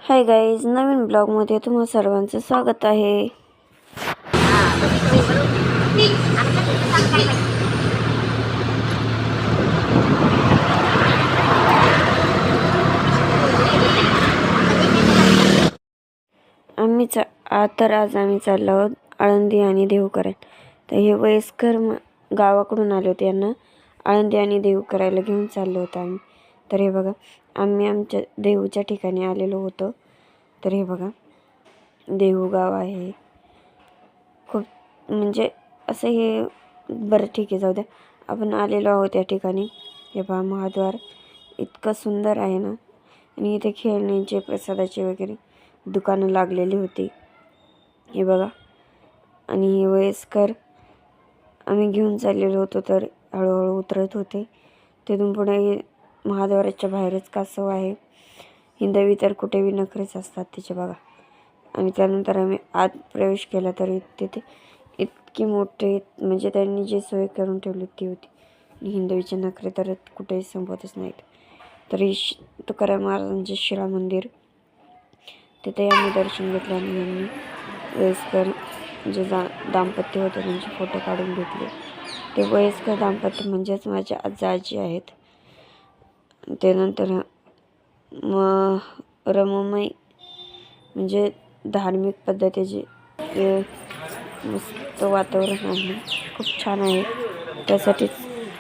Hi guys, नवीन ब्लॉगमध्ये तुम्हा सर्वांचं स्वागत आहे. आज आम्ही चाललो आहोत आळंदी आणि देहूकरायला. तर हे वयस्कर गावाकडून आले होते, यांना आळंदी आणि देहू करायला घेऊन चाललो होतो आम्ही. तर हे बघा, आम्ही आमच्या देहूच्या ठिकाणी आलेलो होतो. तर हे बघा, देहू गाव आहे. खूप म्हणजे असं हे बरं, ठीक आहे, जाऊ द्या. आपण आलेलो आहोत या ठिकाणी. हे पहा, महाद्वार इतकं सुंदर आहे ना. आणि इथे खेळण्याचे, प्रसादाचे वगैरे दुकानं लागलेली होती, हे बघा. आणि हे वयस्कर आम्ही घेऊन चाललेलो होतो, तर हळूहळू उतरत होते. तिथून पुढे महाद्वाराच्या बाहेरच कासव आहे. हिंदवी तर कुठेही नखरेच असतात तिचे, बघा. आणि त्यानंतर आम्ही आत प्रवेश केला, तर तिथे इतकी मोठे, म्हणजे त्यांनी जी सोय करून ठेवली ती होती. आणि हिंदवीचे नखरे तर कुठेही संपतच नाहीत. तर तुकाराम महाराजांचे शिळा मंदिर, तिथे आम्ही दर्शन घेतलं. आणि यांनी वयस्कर जे दाम्पत्य होते त्यांचे फोटो काढून घेतले. ते वयस्कर दाम्पत्य म्हणजेच माझ्या आजी आहेत. त्यानंतर रमणीय म्हणजे धार्मिक पद्धतीचे मस्त वातावरण आहे, खूप छान आहे. त्यासाठीच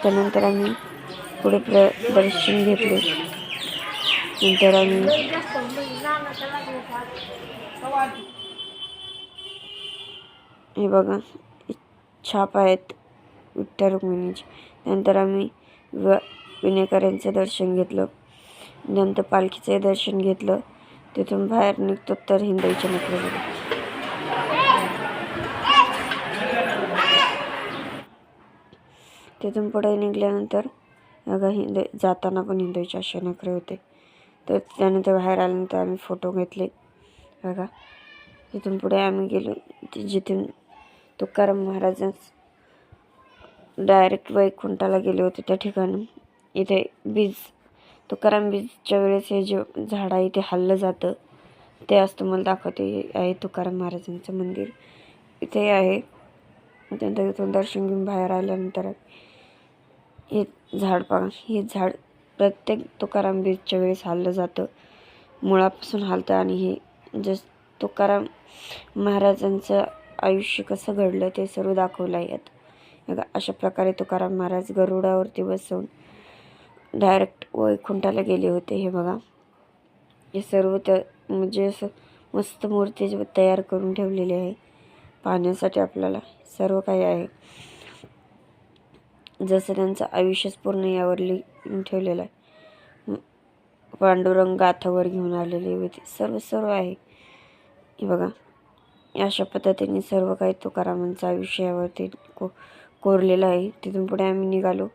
त्यानंतर आम्ही पुढे दर्शन घेतले. नंतर आम्ही हे बघा, छाप आहेत विठ्ठल रुक्मिणीचे. नंतर आम्ही विनेकरांचं दर्शन घेतलं. नंतर पालखीचे दर्शन घेतलं. तिथून बाहेर निघतो तर हिंदवीचे नखरे बघा. तिथून पुढे निघाल्यानंतर बघा, जाताना पण हिंदवीचे असे नखरे होते. तर त्यानंतर बाहेर आल्यानंतर आम्ही फोटो घेतले, बघा. तिथून पुढे आम्ही गेलो जिथून तुकाराम महाराजच डायरेक्ट वैकुंठाला गेले होते, त्या ठिकाणी. इथे तुकाराम बीजच्या वेळेस हे जे झाड आहे ते हल्लं जातं, ते आज तुम्हाला दाखवते. आहे तुकाराम महाराजांचं मंदिर इथे आहे. त्यानंतर इथून दर्शन घेऊन बाहेर आल्यानंतर हे झाड बघा, हे झाड प्रत्येक तुकाराम बीजच्या वेळेस हल्लं जातं, मुळापासून हलतं. आणि हे जे तुकाराम महाराजांचं आयुष्य कसं घडलं ते सर्व दाखवलं आहे यात, बघा. अशा प्रकारे तुकाराम महाराज गरुडावरती बसवून डायरेक्ट वैकुंठाला गेले होते, हे बघा. हे सर्व म्हणजे असं मस्त मूर्ती तयार करून ठेवलेली आहे पाहण्यासाठी. आपल्याला सर्व काही आहे, जसं त्यांचं आयुष्यच पूर्ण यावर लिहून ठेवलेलं आहे. पांडुरंग गाथावर घेऊन आलेले होते, सर्व आहे, हे बघा. अशा पद्धतीने सर्व काही तुकारामांच्या आयुष्यावरती कोरलेलं आहे. तिथून पुढे आम्ही निघालो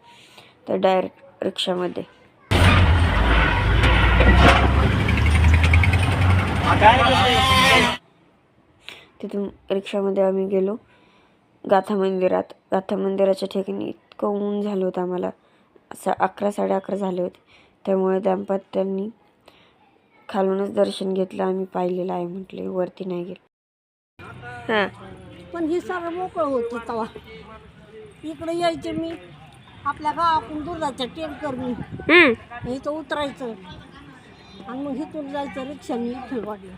तर डायरेक्ट रिक्षामध्ये. तिथून रिक्षामध्ये आम्ही गेलो गाथा मंदिरात. गाथा मंदिराच्या ठिकाणी इतकं ऊन झालं होतं आम्हाला, असं 11 साडे 11 झाले होते. त्यामुळे दाम्पत्यांनी खालूनच दर्शन घेतलं. आम्ही पाहिलेलं आहे म्हटले, वरती नाही गेलो. हां, पण ही सगळं मोकळं होतं तेव्हा. इकडे यायचे मी, आपल्या गावाकडून दुधाच्या टेंकर मी इथं उतरायचं आणि मग इथून जायचं रिक्षाने विठ्ठलवाडीला.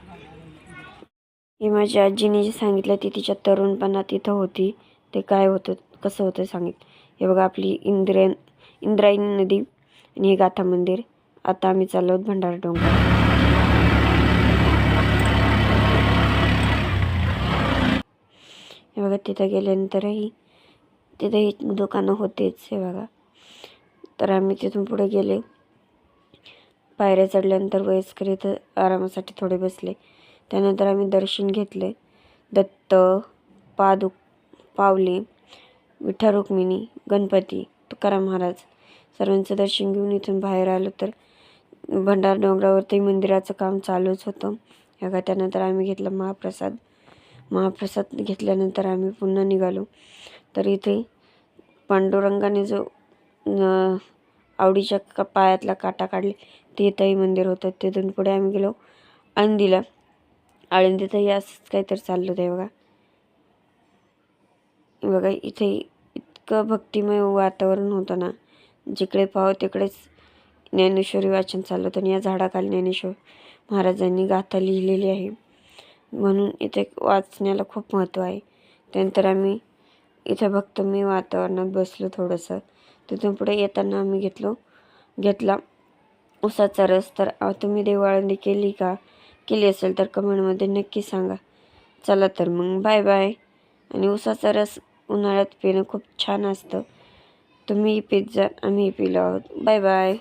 हे माझ्या आजीने जे सांगितलं ती तिच्या तरुणपणात तिथं होती, ते काय होतं कसं होतं सांगितलं. हे बघा, आपली इंद्रायणी नदी आणि हे गाथा मंदिर. आता आम्ही चाललो आहोत भंडारा डोंगर. हे बघा, तिथं गेल्यानंतरही तिथेही दुकानं होतेच, हे बघा. तर आम्ही तिथून पुढे गेले. पायऱ्या चढल्यानंतर वयस्कर इथं आरामासाठी थोडे बसले. त्यानंतर आम्ही दर्शन घेतले. दत्त, पावले, विठ्ठल रुक्मिणी, गणपती, तुकाराम महाराज सर्वांचं दर्शन घेऊन इथून बाहेर आलो. तर भंडारा डोंगरावरती मंदिराचं काम चालूच होतं, बघा. त्यानंतर आम्ही घेतला महाप्रसाद घेतल्यानंतर आम्ही पुन्हा निघालो. तर इथे पांडुरंगाने जो आवडीच्या पायातला काटा काढले ते इथंही मंदिर होतं. तिथून पुढे आम्ही गेलो आळंदीतही असंच काहीतरी चाललं होतं बघा. बघा इथे इतकं भक्तिमय वातावरण होतं ना, जिकडे पाहावं तिकडेच ज्ञानेश्वरी वाचन चाललं होतं. आणि या झाडाखाली ज्ञानेश्वर महाराजांनी गाथा लिहिलेली आहे, म्हणून इथे वाचण्याला खूप महत्त्व आहे. त्यानंतर आम्ही इथे भक्तिमय वातावरणात बसलो थोडंसं. तिथून पुढे येताना आम्ही घेतला उसाचा रस. तर तुम्ही देहू आळंदी केली असेल तर कमेंटमध्ये नक्की सांगा. चला तर मग बाय बाय. आणि उसाचा रस उन्हाळ्यात पिणं खूप छान असतं. तुम्ही पित जा, आम्ही पिलो आहोत. Bye bye.